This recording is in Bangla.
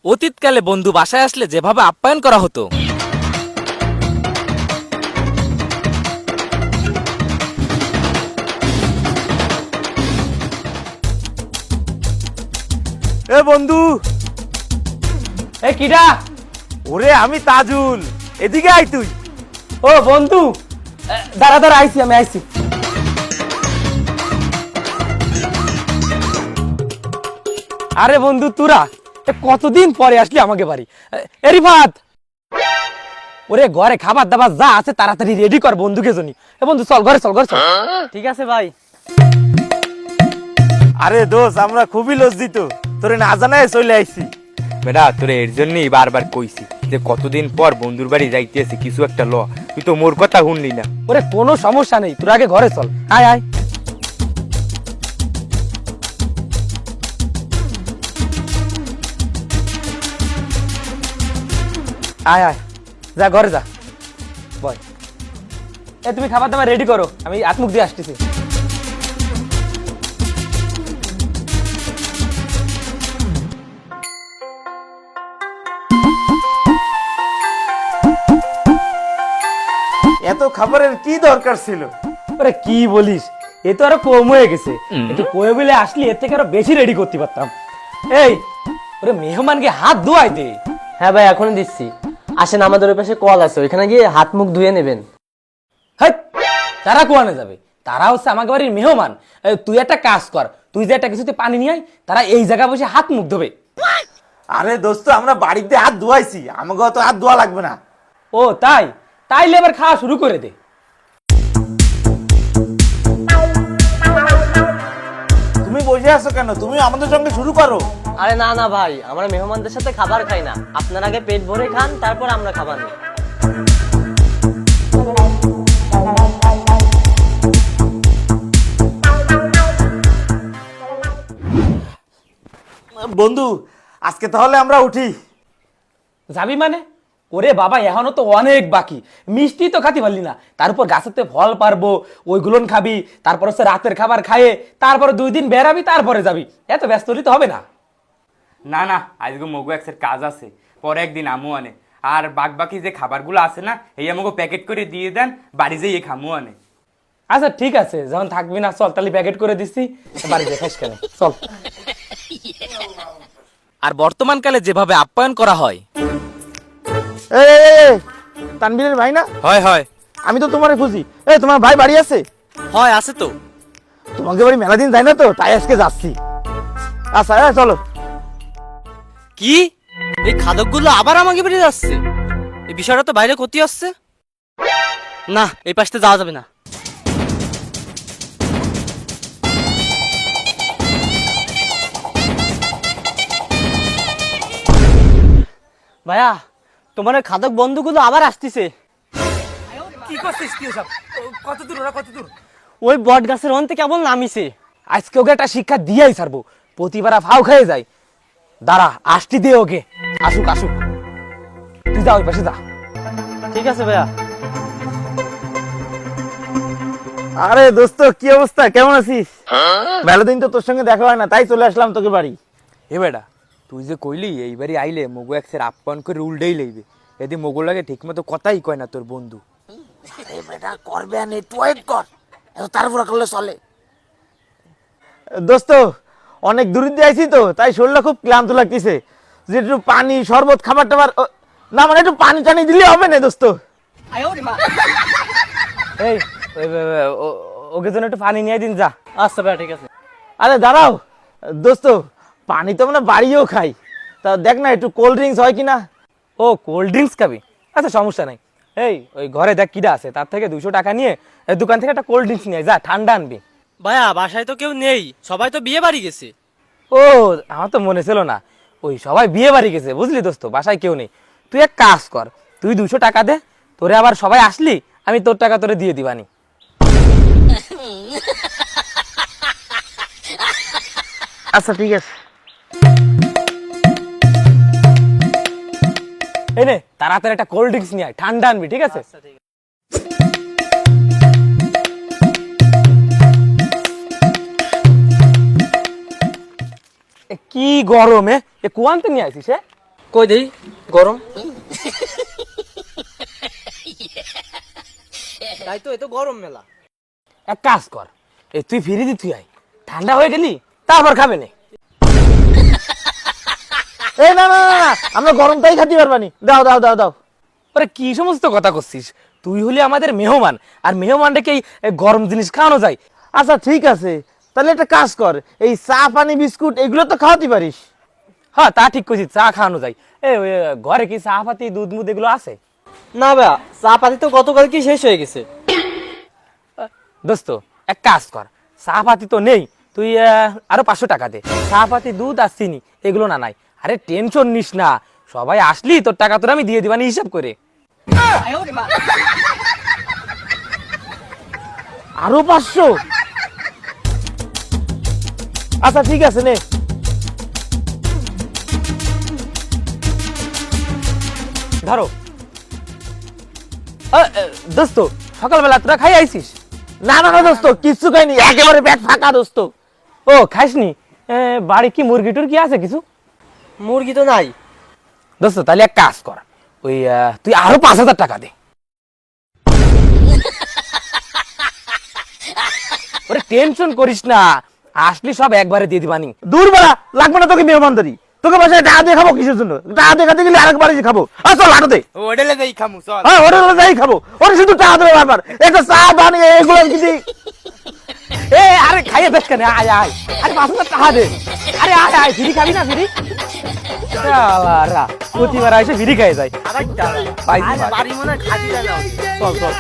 অতীতকালে বন্ধু বাসায় আসলে যেভাবে আপ্যায়ন করা হতো, এ বন্ধু, এ কিডা? ওরে আমি তাজুল, এদিকে আয় তুই। ও বন্ধু, দাঁড়া দাঁড়া, আইছি আমি আইছি। আরে বন্ধু তোরা কতদিন পরে আসলি আমাকে বাড়ি। এ রিফাত, ওরে ঘরে খাবার দাবার যা আছে তাড়াতাড়ি রেডি কর বন্ধুকে জনি। এ বন্ধু চল ঘরে চল, ঘরে চল। ঠিক আছে ভাই। আরে দোষ, আমরা খুবই লজ্জিত, তোরে না জানায় চলে আইছি। বেটা তোরে এর জন্যই বারবার কইছি যে কতদিন পর বন্ধুর বাড়ি যাইতেছি, কিছু একটা ল। তুই তো মোর কথা শুনলি না। ওরে কোনো সমস্যা নেই, তোর আগে ঘরে চল। আয় আয়। আয় আয়, যা ঘরে যা, বয়। এ তুমি খাবার দাবার রেডি করো, আমি হাত মুখ দিয়ে আসতেছি। এত খাবারের কি দরকার ছিল? ওরে কি বলিস, এ তো আরো কম হয়ে গেছে। একটু কয়ে বলে আসলি এর থেকে আরো বেশি রেডি করতে পারতাম। এই ওরে মেহমানকে হাত ধোয়াই দে। হ্যাঁ ভাই, এখনই দিচ্ছি। আসেন, আমাদের ওই পাশে কল আছে, ওইখানে গিয়ে হাত মুখ ধুয়ে নেবেন। হাই, তারা কোয়ানে যাবে? তারা হচ্ছে আমাকে বাড়ির মেহমান। তুই একটা কাজ কর, তুই যে একটা কিছুতে পানি নিয়ে আয়, তারা এই জায়গায় বসে হাত মুখ ধোবে। আরে দোস্ত, আমরা বাড়িতে হাত ধোয়াইছি, আমাকে অত হাত ধোয়া লাগবে না। ও তাই? তাইলে এবার খাওয়া শুরু করে দে। তুমি বসে আছো কেন? তুমি আমাদের সঙ্গে শুরু করো। আরে না না ভাই, আমরা মেহমানদের সাথে খাবার খাই না। আপনার আগে পেট ভরে খান, তারপর আমরা খাবার নিই। বন্ধু, আজকে তাহলে আমরা উঠি। যাবি মানে? ওরে বাবা, এখনো তো অনেক বাকি। মিষ্টি তো খাতে পারলি না, তার উপর গাছেতে ফল পারবো, ওইগুলোন খাবি, তারপর হচ্ছে রাতের খাবার খাইয়ে তারপরে 2 দিন বেড়াবি, তারপরে যাবি। এত ব্যস্ত হলে তো হবে না। না না, আজকে মগু এক্সের কাজ আছে, পরে একদিন আমু আনে। আর বাকি যে খাবারগুলো আছে না, এই আমাকে প্যাকেট করে দিয়ে দেন, বাড়ি যেয়ে খামু আনে। আচ্ছা ঠিক আছে, যখন থাকবি না চল তাহলে প্যাকেট করে দিচ্ছি, বাড়িতে খাস কেন, চল। আর বর্তমানকালে যেভাবে আপ্যায়ন করা হয়, তানবীরের ভাই না? হয় হয় আমি তো তোমারে খুঁজি। তোমার ভাই বাড়ি আছে? হয়, আছে তো। তোমাকে বাড়ি মেলা দিন যায় না তো, তাই আজকে যাচ্ছি। আচ্ছা চলো। কি, এই খাদকগুলো আবার আমাকে বেরিয়ে যাচ্ছে? এই বিষয়টা তো বাইরে ক্ষতি হচ্ছে না, এই পাশে যাওয়া যাবে না। ভাইয়া, তোমার ওই খাদক বন্ধুগুলো আবার আসতেছে। কি করছিস কি সব? কত দূর ওরা, কত দূর? ওই বট গাছের অন্তে কেবল নামিছে। আজকে ওকে একটা শিক্ষা দিয়েই ছাড়বো, প্রতিবার ফাও খেয়ে যায়। দাঁড়া, আসতে দে ওকে, আসুক আসুক। তুই যা, ওই পাশে যা। ঠিক আছে ভাইয়া। আরে দোস্ত, কি অবস্থা? কেমন আছিস? ভালো দিন তো তোর সঙ্গে দেখা হয় না, তাই চলে আসলাম তোকে বাড়ি। এ বেটা, তুই যে কইলি এইবারই আইলে মগু এক্সের আপ্যায়ন করে উল্টেই লইবে, এদি মগু লাগে ঠিক মতো কথাই কয় না তোর বন্ধু। করবে না, একটু ওয়েট কর, এত তাড়াহুড়া করলে চলে। দোস্ত, অনেক দূর দিয়ে আইছি তো, তাই শরীরটা খুব ক্লান্ত লাগতেছে। যে একটু পানি শরবত খাবার টাবার না, মানে একটু পানি টানি দিলে হবে না দোস্ত? এই ওকে জন্য একটু পানি নিয়ে দিন, যা। আচ্ছা ভাইয়া, ঠিক আছে। আরে দাঁড়াও দোস্ত, পানি তো আমরা বাড়িও খাই, তা দেখ না একটু কোল্ড ড্রিঙ্কস হয় কিনা। ও কোল্ড ড্রিঙ্কস খাবি? আচ্ছা সমস্যা নাই। এই ওই ঘরে দেখ কিডা আছে, তার থেকে 200 টাকা নিয়ে এই দোকান থেকে একটা কোল্ড ড্রিঙ্কস নিয়ে আয়, যা, ঠান্ডা আনবি। ভাইয়া, বাসায় তো কেউ নেই, সবাই তো বিয়ে বাড়ি গেছে। ও, আমার তো মনে ছিল না, ওই সবাই বিয়ে বাড়ি গেছে, বুঝলি দোস্ত, বাসায় কেউ নেই। তুই এক কাজ কর, তুই 200 টাকা দে, তোরে আবার সবাই আসলি আমি তোর টাকা তোরে দিয়ে দিবানি। আচ্ছা ঠিক আছে। এই নে, তাড়াতাড়ি একটা কোল্ড ড্রিঙ্কস নিয়ে আয়, ঠান্ডা আনবি, ঠিক আছে? কি গরমে এ কুয়ান্তে নিয়ে আসিস? কই দেই গরম। তাই তো, এ তো গরম মেলা। এক কাজ কর, এই তুই ফিরে দি, তুই আয়, ঠান্ডা হয়ে গেলি তারপর খাবে না। এই না না না না, আমরা গরমটাই খাতে পারবানি, দাও দাও দাও দাও। ওরে কি সমস্ত কথা করছিস, তুই হলি আমাদের মেহমান, আর মেহমান রেখে এই গরম জিনিস খাওয়ানো যায়? আচ্ছা ঠিক আছে, তাহলে একটা কাজ কর, এই চা পানি বিস্কুট এগুলো তো খাওয়াতে পারিস। হ্যাঁ তা ঠিক করছিস, চা খাওয়ানো যায়। ওই ঘরে কি চা পাতি দুধ মুধ এগুলো আছে? না ভাইয়া, চা পাতি তো গতকাল কি শেষ হয়ে গেছে। দোস্ত এক কাজ কর, চা পাতি তো নেই, তুই আরো 500 টাকা দে, চা পাতি দুধ আর চিনি এগুলো না নাই। আরে টেনশন নিস না, সবাই আসলি তোর টাকা তোর আমি দিয়ে দিবানি হিসাব করে। আরো 500? আচ্ছা ঠিক আছে নে। ধরো। দোস্ত সকালবেলা তোরা খাই আইছিস? না না না দোস্ত, কিচ্ছু খাইনি, একেবারে পেট ফাঁকা দোস্ত। ও খাইসনি? বাড়ি কি মুরগি টুরগি আছে কিছু? মুরগি তো নাই। দোস্ত তাহলে এক কাজ কর, ওই তুই আরো 5000 টাকা দে। ওরে টেনশন করিস না, আসলি সব একবারে দিয়ে দিবানি। দূর বেলা লাগবে না তোকে মেহমানদারি, তোকে বাসায় টাকা দিয়ে খাবো কিসের জন্য? টাকা দিয়ে খাতে গেলে আরেকবার এসে খাবো। চল হাঁটো দে। ওডেলে দেই খামু চল। হ্যাঁ ওটা যাই খাবো, ওটা শুধু টাকা দেবে বারবার, একটা চা পানি এগুলো যদি। আরে খাইয়ে বেশ কেন, আয় আয়, আরে 5000 টাকা দে। আরে আয় আয়, ফিরি খাবি না? ফিরি প্রতিবার এসে ফিরি খাই যায়। বাড়ি মনে হয় খাতি না। চল চল।